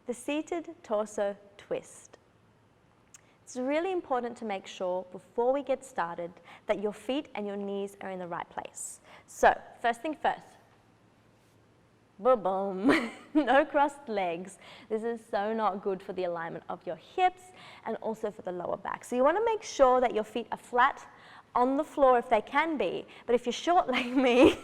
the seated torso twist. It's really important to make sure before we get started that your feet and your knees are in the right place. So, first thing first, boom, no crossed legs. This is so not good for the alignment of your hips and also for the lower back. So you want to make sure that your feet are flat on the floor if they can be, but if you're short like me,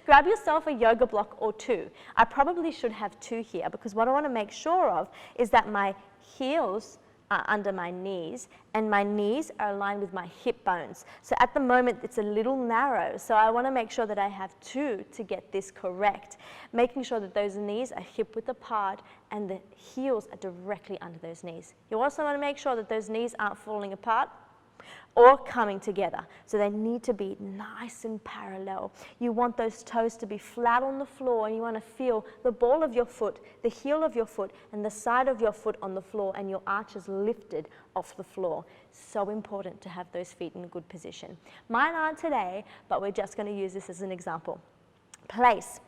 grab yourself a yoga block or two. I probably should have two here because what I want to make sure of is that my heels are under my knees and my knees are aligned with my hip bones. So at the moment it's a little narrow, so I want to make sure that I have two to get this correct, making sure that those knees are hip width apart and the heels are directly under those knees. You also want to make sure that those knees aren't falling apart or coming together. So they need to be nice and parallel. You want those toes to be flat on the floor and you want to feel the ball of your foot, the heel of your foot, and the side of your foot on the floor and your arches lifted off the floor. So important to have those feet in a good position. Mine aren't today, but we're just going to use this as an example. Place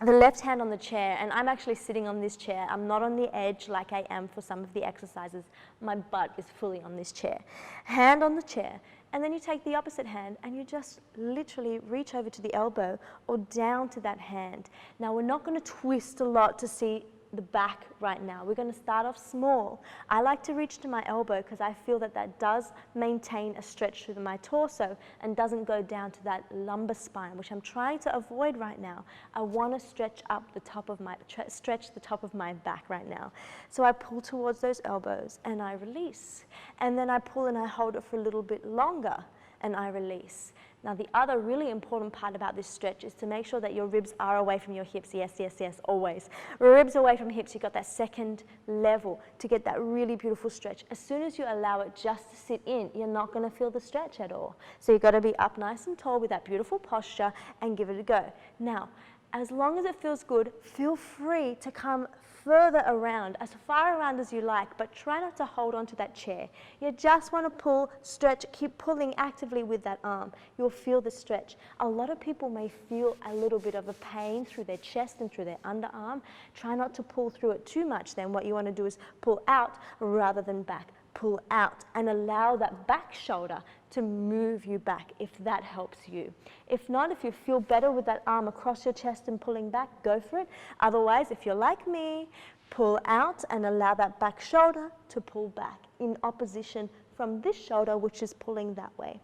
the left hand on the chair, and I'm actually sitting on this chair. I'm not on the edge like I am for some of the exercises. My butt is fully on this chair. Hand on the chair, and then you take the opposite hand and you just literally reach over to the elbow or down to that hand. Now we're not going to twist a lot to see the back right now. We're going to start off small. I like to reach to my elbow because I feel that that does maintain a stretch through my torso and doesn't go down to that lumbar spine, which I'm trying to avoid right now. I want to stretch up the top of my, stretch the top of my back right now. So I pull towards those elbows and I release. And then I pull and I hold it for a little bit longer and I release. Now the other really important part about this stretch is to make sure that your ribs are away from your hips. Yes, yes, yes, always. Ribs away from hips, you've got that second level to get that really beautiful stretch. As soon as you allow it just to sit in, you're not going to feel the stretch at all. So you've got to be up nice and tall with that beautiful posture and give it a go. Now, as long as it feels good, feel free to come further around, as far around as you like, but try not to hold on to that chair. You just want to pull, stretch, keep pulling actively with that arm. You'll feel the stretch. A lot of people may feel a little bit of a pain through their chest and through their underarm. Try not to pull through it too much then. What you want to do is pull out rather than back. Pull out and allow that back shoulder to move you back if that helps you. If not, if you feel better with that arm across your chest and pulling back, go for it. Otherwise, if you're like me, pull out and allow that back shoulder to pull back in opposition from this shoulder, which is pulling that way.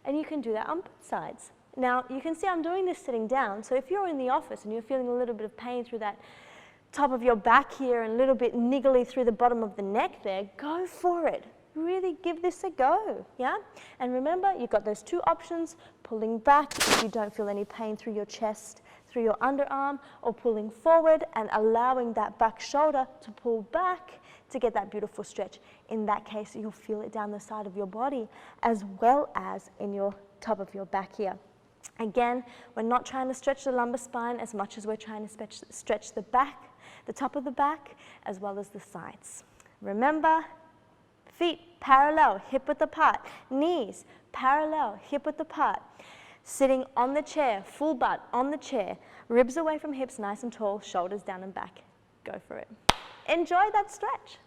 And you can do that on both sides. Now, you can see I'm doing this sitting down, so if you're in the office and you're feeling a little bit of pain through that top of your back here and a little bit niggly through the bottom of the neck there, go for it. Really give this a go, yeah? And remember, you've got those two options, pulling back if you don't feel any pain through your chest, through your underarm, or pulling forward and allowing that back shoulder to pull back to get that beautiful stretch. In that case, you'll feel it down the side of your body as well as in your top of your back here. Again, we're not trying to stretch the lumbar spine as much as we're trying to stretch the back, the top of the back, as well as the sides. Remember, feet parallel, hip width apart. Knees parallel, hip width apart. Sitting on the chair, full butt on the chair. Ribs away from hips, nice and tall, shoulders down and back. Go for it. Enjoy that stretch.